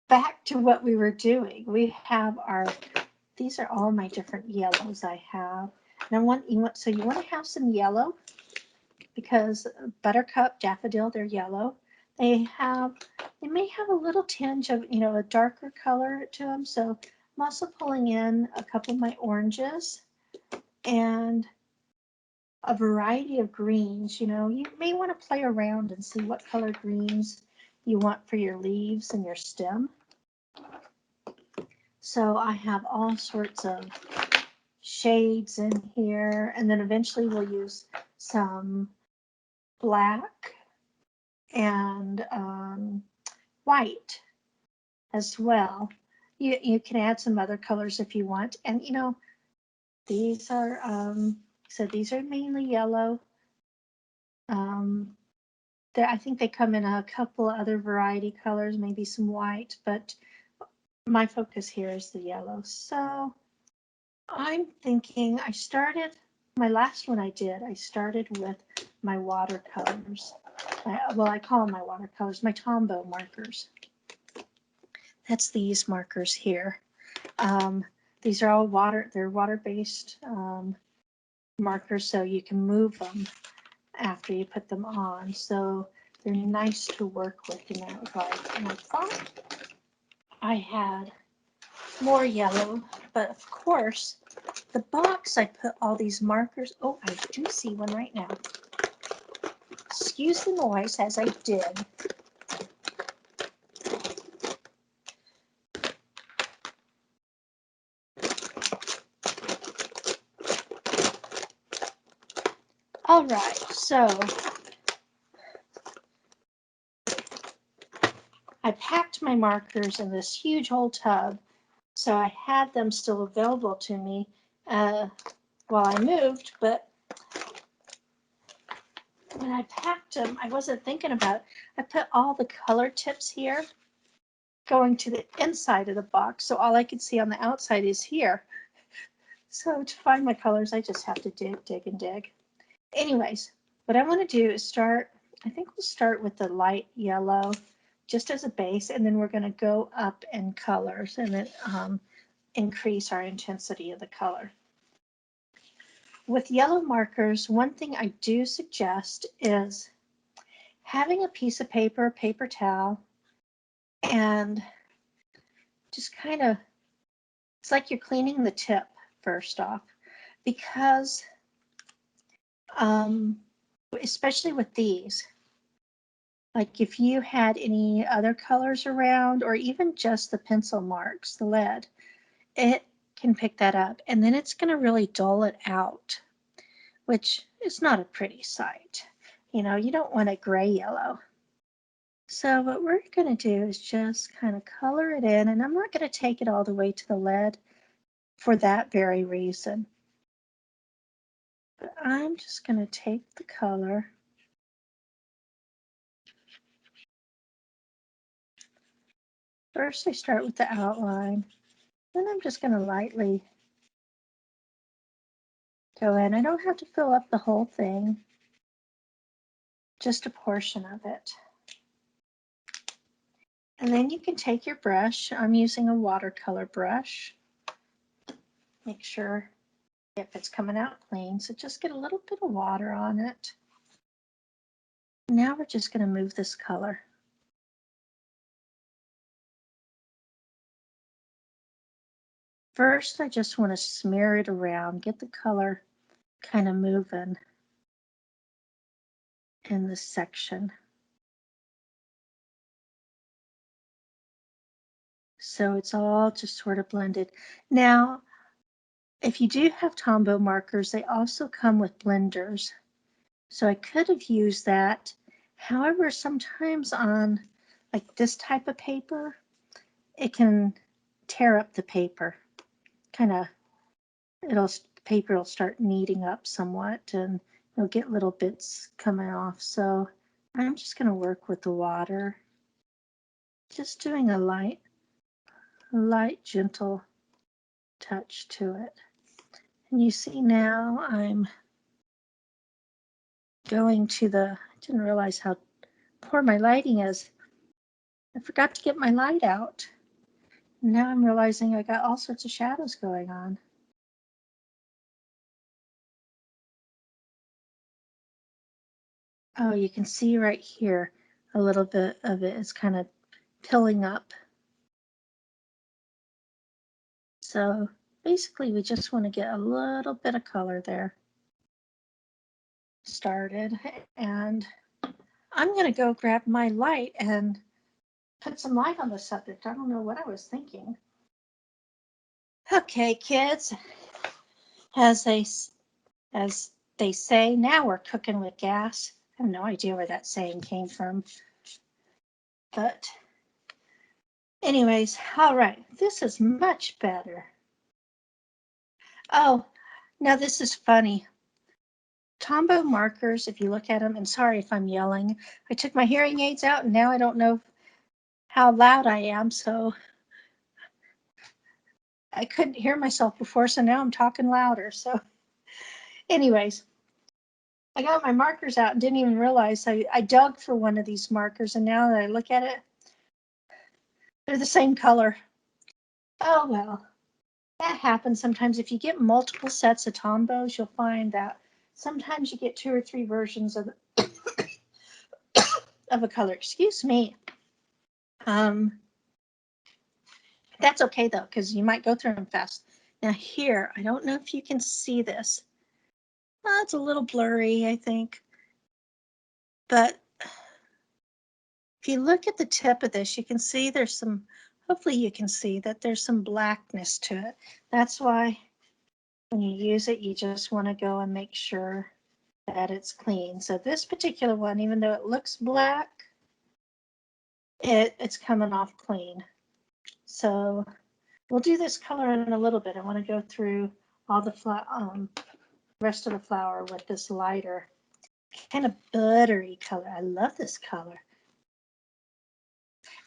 Back to what we were doing. We have these are all my different yellows I have. And so you want to have some yellow because buttercup, daffodil, they're yellow. They may have a little tinge of, a darker color to them. So I'm also pulling in a couple of my oranges and a variety of greens. You may want to play around and see what color greens you want for your leaves and your stem. So I have all sorts of shades in here, and then eventually we'll use some black and white as well. You can add some other colors if you want. And these are these are mainly yellow. I think they come in a couple other variety colors, maybe some white, but my focus here is the yellow. So I'm thinking my last one I started with my watercolors. I call them my watercolors, my Tombow markers. That's these markers here. These are all they're water-based markers, so you can move them after you put them on. So they're nice to work with in that regard. And I thought I had more yellow, but of course, the box I put all these markers. Oh, I do see one right now. Excuse the noise as I dig. All right, so I packed my markers in this huge old tub, so I had them still available to me while I moved, but when I packed them, I wasn't thinking about it. I put all the color tips here going to the inside of the box, so all I could see on the outside is here. So to find my colors, I just have to dig, and dig. Anyways, what I want to do is I think we'll start with the light yellow just as a base, and then we're going to go up in colors and then increase our intensity of the color. With yellow markers, one thing I do suggest is having a piece of paper towel, and just it's like you're cleaning the tip first off, because especially with these, like if you had any other colors around, or even just the pencil marks, the lead, it can pick that up, and then it's going to really dull it out, which is not a pretty sight. You don't want a gray yellow. So what we're going to do is just kind of color it in, and I'm not going to take it all the way to the lead for that very reason. But I'm just going to take the color. First, I start with the outline, then I'm just going to lightly go in. I don't have to fill up the whole thing, just a portion of it. And then you can take your brush. I'm using a watercolor brush. Make sure if it's coming out clean, so just get a little bit of water on it. Now we're just going to move this color. First, I just want to smear it around, get the color kind of moving in this section. So it's all just sort of blended. Now, if you do have Tombow markers, they also come with blenders. So I could have used that. However, sometimes on like this type of paper, it can tear up the paper. The paper will start kneading up somewhat, and you'll get little bits coming off. So I'm just going to work with the water, just doing a light, gentle touch to it. And you see now I'm going to I didn't realize how poor my lighting is. I forgot to get my light out. Now I'm realizing I got all sorts of shadows going on. Oh, you can see right here, a little bit of it is kind of pilling up. So basically we just want to get a little bit of color there started. And I'm going to go grab my light and put some light on the subject. I don't know what I was thinking. Okay, kids, as they say, now we're cooking with gas. I have no idea where that saying came from. But anyways, all right, this is much better. Oh, now this is funny. Tombow markers, if you look at them, and sorry if I'm yelling, I took my hearing aids out and now I don't know how loud I am, so I couldn't hear myself before, so now I'm talking louder. So anyways, I got my markers out and didn't even realize I dug for one of these markers, and now that I look at it, they're the same color. Oh well, that happens sometimes. If you get multiple sets of Tombows, you'll find that sometimes you get 2 or 3 versions of a color. Excuse me. That's okay though, because you might go through them fast. Now here, I don't know if you can see this. It's a little blurry, I think. But if you look at the tip of this, you can see there's some, hopefully you can see that there's some blackness to it. That's why when you use it, you just want to go and make sure that it's clean. So this particular one, even though it looks black, it's coming off clean. So we'll do this color in a little bit. I want to go through all the rest of the flower with this lighter kind of buttery color. I love this color.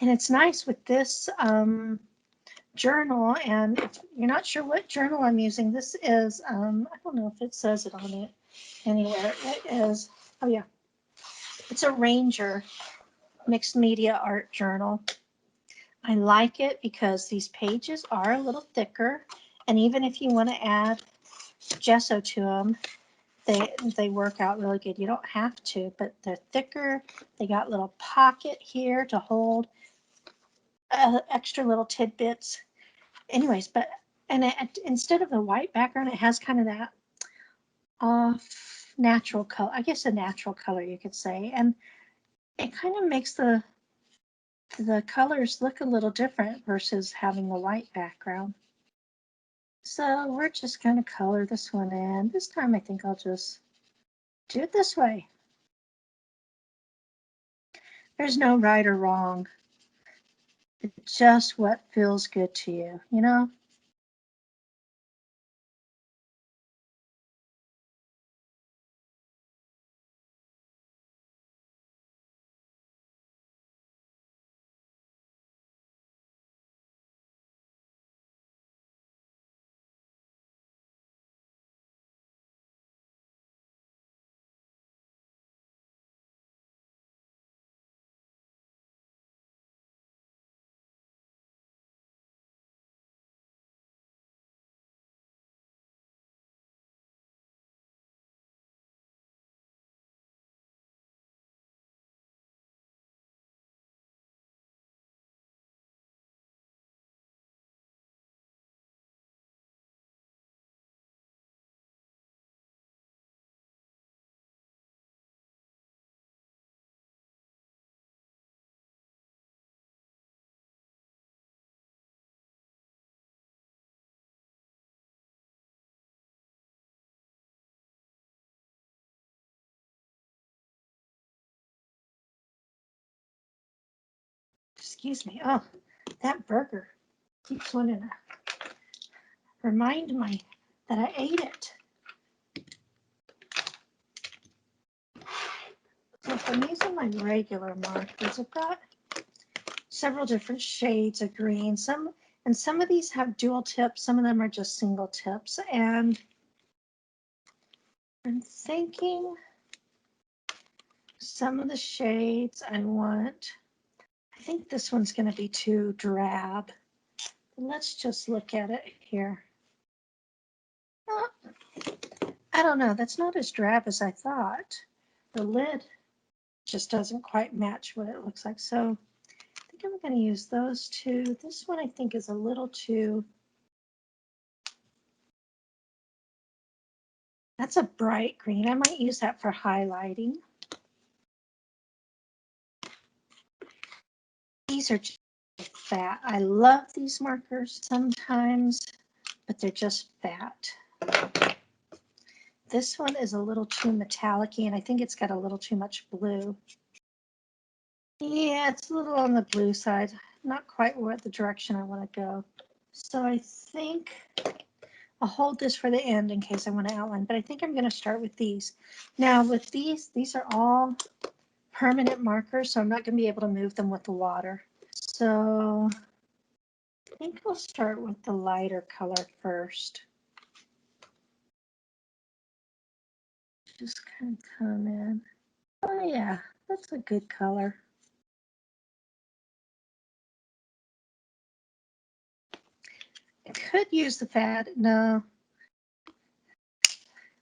And it's nice with this journal. And if you're not sure what journal I'm using, this is, I don't know if it says it on it anywhere. It is, oh yeah, it's a Ranger mixed media art journal. I like it because these pages are a little thicker. And even if you want to add gesso to them, they work out really good. You don't have to, but they're thicker. They got a little pocket here to hold extra little tidbits. Anyways, but and instead of the white background, it has kind of that off natural color. I guess a natural color you could say, and it kind of makes the colors look a little different versus having the white background. So we're just going to color this one in. This time I think I'll just do it this way. There's no right or wrong. It's just what feels good to you, you know? Excuse me. Oh, that burger keeps wanting to remind me that I ate it. So if I'm using my regular markers, I've got several different shades of green. Some of these have dual tips. Some of them are just single tips. And I'm thinking some of the shades I want. I think this one's going to be too drab. Let's just look at it here. Oh, I don't know. That's not as drab as I thought. The lid just doesn't quite match what it looks like. So I think I'm going to use those two. This one I think is a little too, that's a bright green. I might use that for highlighting. These are just fat. I love these markers sometimes, but they're just fat. This one is a little too metallic-y, and I think it's got a little too much blue. Yeah, it's a little on the blue side, not quite what the direction I want to go. So I think I'll hold this for the end in case I want to outline, but I think I'm going to start with these. Now with these are all permanent markers, so I'm not going to be able to move them with the water. So I think we'll start with the lighter color first. Just kind of come in. Oh yeah, that's a good color. I could use the fat. No,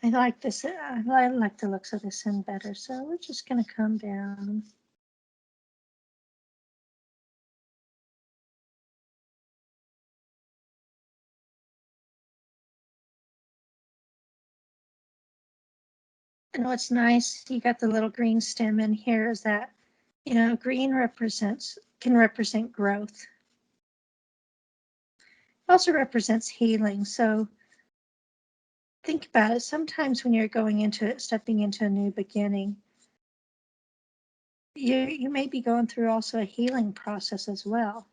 I like this. I like the looks of this in better. So we're just going to come down. And what's nice, you got the little green stem in here, is that, you know, green can represent growth. It also represents healing. So think about it. Sometimes when you're going into it, stepping into a new beginning, you may be going through also a healing process as well.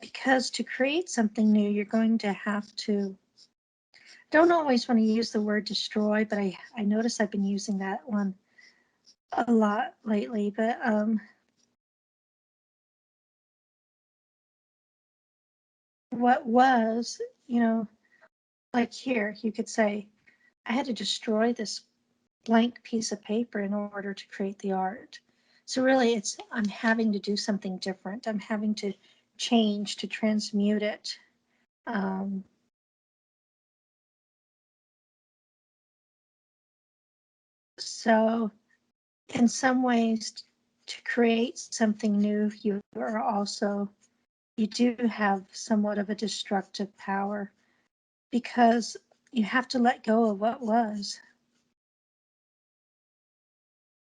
Because to create something new, you're going to have to, don't always want to use the word destroy, but I notice I've been using that one a lot lately. But what was, you know, like here, you could say, I had to destroy this blank piece of paper in order to create the art. So really I'm having to do something different. I'm having to change to transmute it. Um, so in some ways, to create something new, you do have somewhat of a destructive power because you have to let go of what was.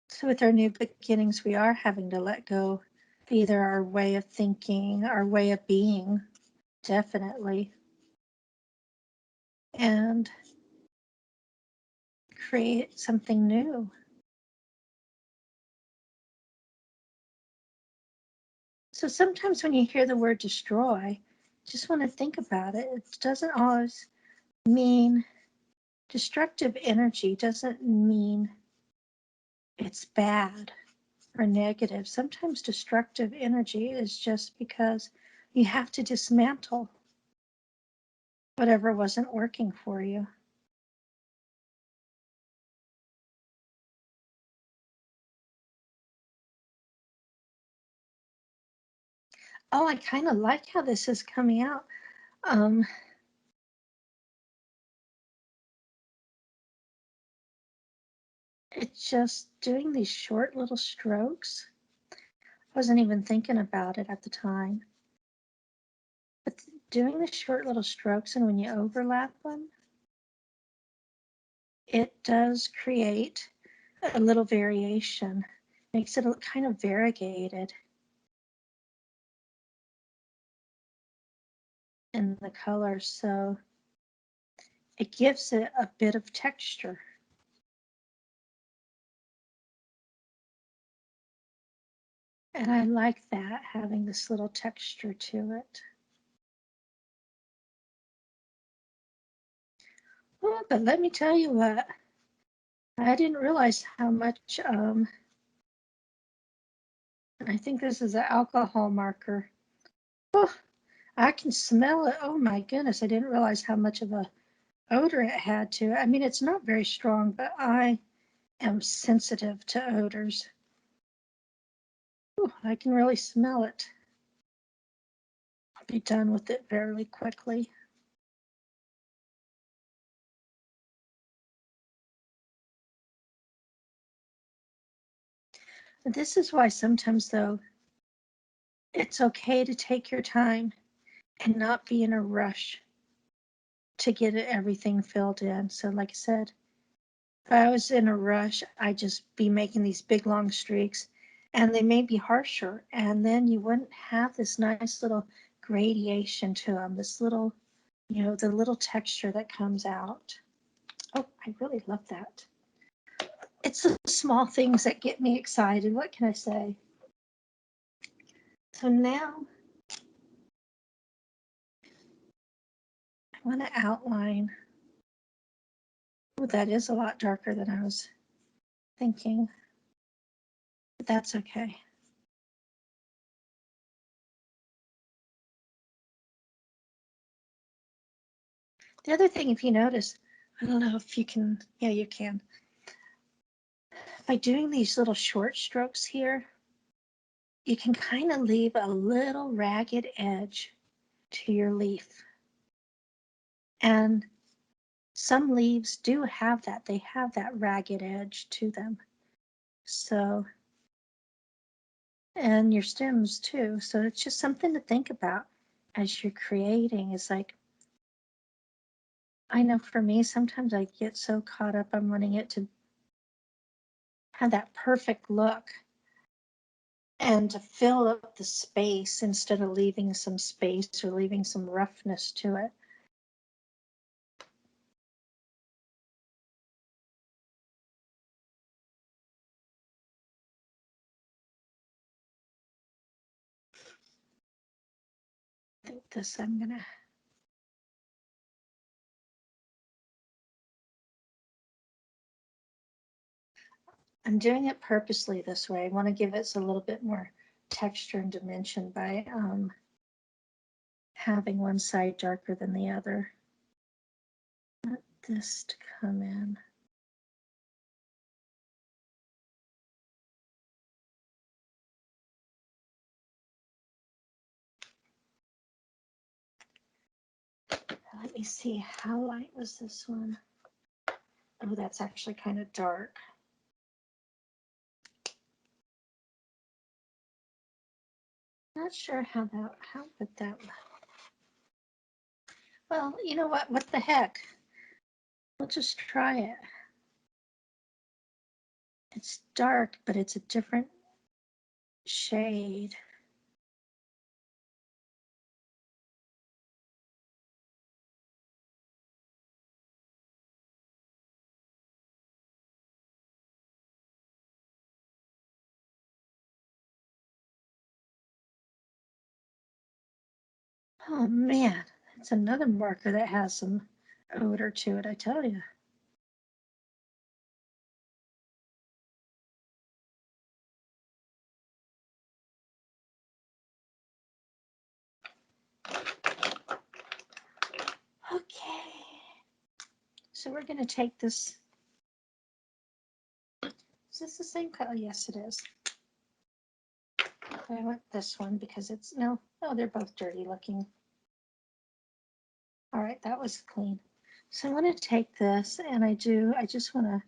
So with our new beginnings, we are having to let go of either our way of thinking, our way of being, definitely, and create something new. So sometimes when you hear the word destroy, just want to think about it. It doesn't always mean destructive energy, doesn't mean it's bad or negative. Sometimes destructive energy is just because you have to dismantle whatever wasn't working for you. Oh, I kind of like how this is coming out. Um, it's just doing these short little strokes. I wasn't even thinking about it at the time. But doing the short little strokes, and when you overlap them, it does create a little variation. Makes it kind of variegated in the color, so it gives it a bit of texture. And I like that, having this little texture to it. Well, but let me tell you what, I didn't realize how much, I think this is an alcohol marker. Oh, I can smell it. Oh my goodness, I didn't realize how much of a odor it had to. I mean, it's not very strong, but I am sensitive to odors. Ooh, I can really smell it. I'll be done with it very quickly. This is why sometimes, though, it's okay to take your time and not be in a rush to get everything filled in. So, like I said, if I was in a rush, I'd just be making these big long streaks and they may be harsher. And then you wouldn't have this nice little gradation to them, this little, the little texture that comes out. Oh, I really love that. It's the small things that get me excited. What can I say? So now I want to outline. Oh, that is a lot darker than I was thinking, but that's okay. The other thing, if you notice, I don't know if you can, yeah, you can. By doing these little short strokes here, you can kind of leave a little ragged edge to your leaf. And some leaves do have that. They have that ragged edge to them. So, and your stems too. So it's just something to think about as you're creating. It's like, I know for me, sometimes I get so caught up on wanting it to have that perfect look and to fill up the space instead of leaving some space or leaving some roughness to it. I think this I'm doing it purposely this way. I want to give it a little bit more texture and dimension by having one side darker than the other. Want this to come in. Let me see, how light was this one? Oh, that's actually kind of dark. Not sure how would that, well, you know what the heck? We'll just try it. It's dark, but it's a different shade. Oh man, it's another marker that has some odor to it, I tell you. Okay, so we're gonna take this. Is this the same color? Yes, it is. I want this one because it's, no, they're both dirty looking. All right, that was clean. So I'm gonna take this and I just wanna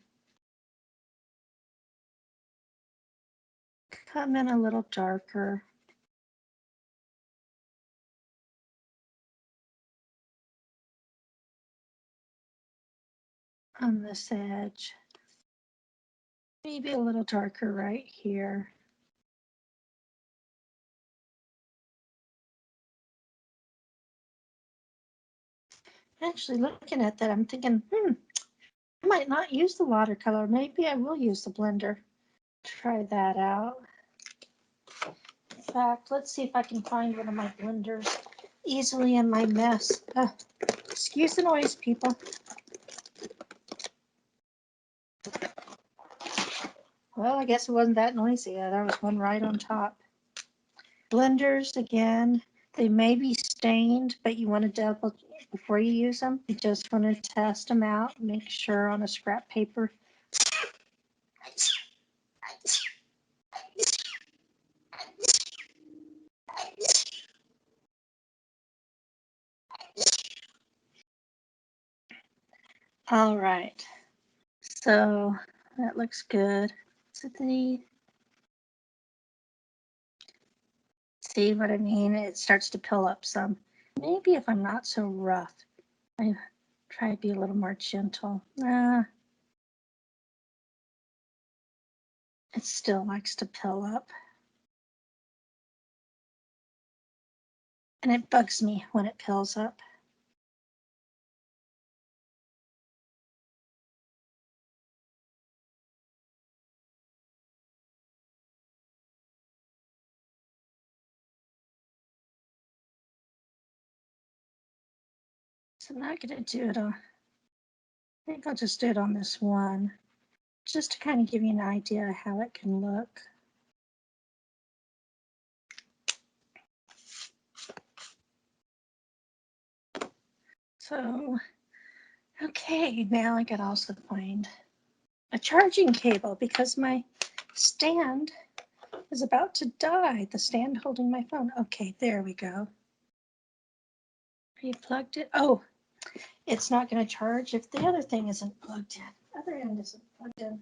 come in a little darker on this edge. Maybe a little darker right here. Actually, looking at that, I'm thinking, I might not use the watercolor. Maybe I will use the blender. Try that out. In fact, let's see if I can find one of my blenders easily in my mess. Excuse the noise, people. Well, I guess it wasn't that noisy. There was one right on top. Blenders, again, they may be stained, but you want to double before you use them. You just want to test them out, make sure on a scrap paper All right. So that looks good. So see what I mean? It starts to pill up some. Maybe if I'm not so rough, I try to be a little more gentle. It still likes to pill up. And it bugs me when it pills up. So I'm not going to do it on, I think I'll just do it on this one, just to kind of give you an idea of how it can look. So, okay, now I gotta also find a charging cable because my stand is about to die. The stand holding my phone. Okay, there we go. Are you plugged it? Oh, it's not going to charge if the other thing isn't plugged in. Other end isn't plugged in.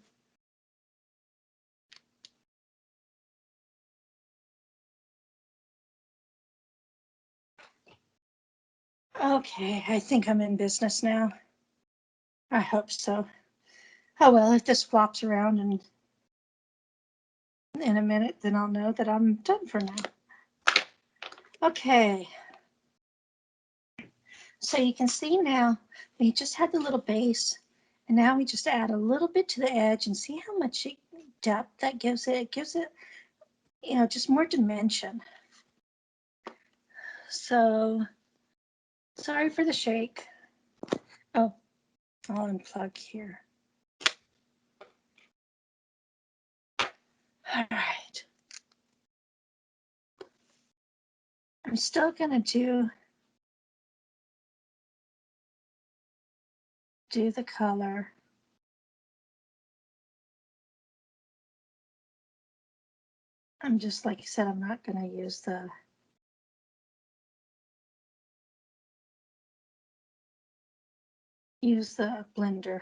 Okay, I think I'm in business now. I hope so. Oh well, if this flops around and in a minute, then I'll know that I'm done for now. Okay, so you can see now we just had the little base, and now we just add a little bit to the edge and see how much depth that gives it. It gives it, you know, just more dimension. So sorry for the shake. Oh, I'll unplug here. All right. I'm still gonna do the color. I'm just, like I said, I'm not gonna use the blender.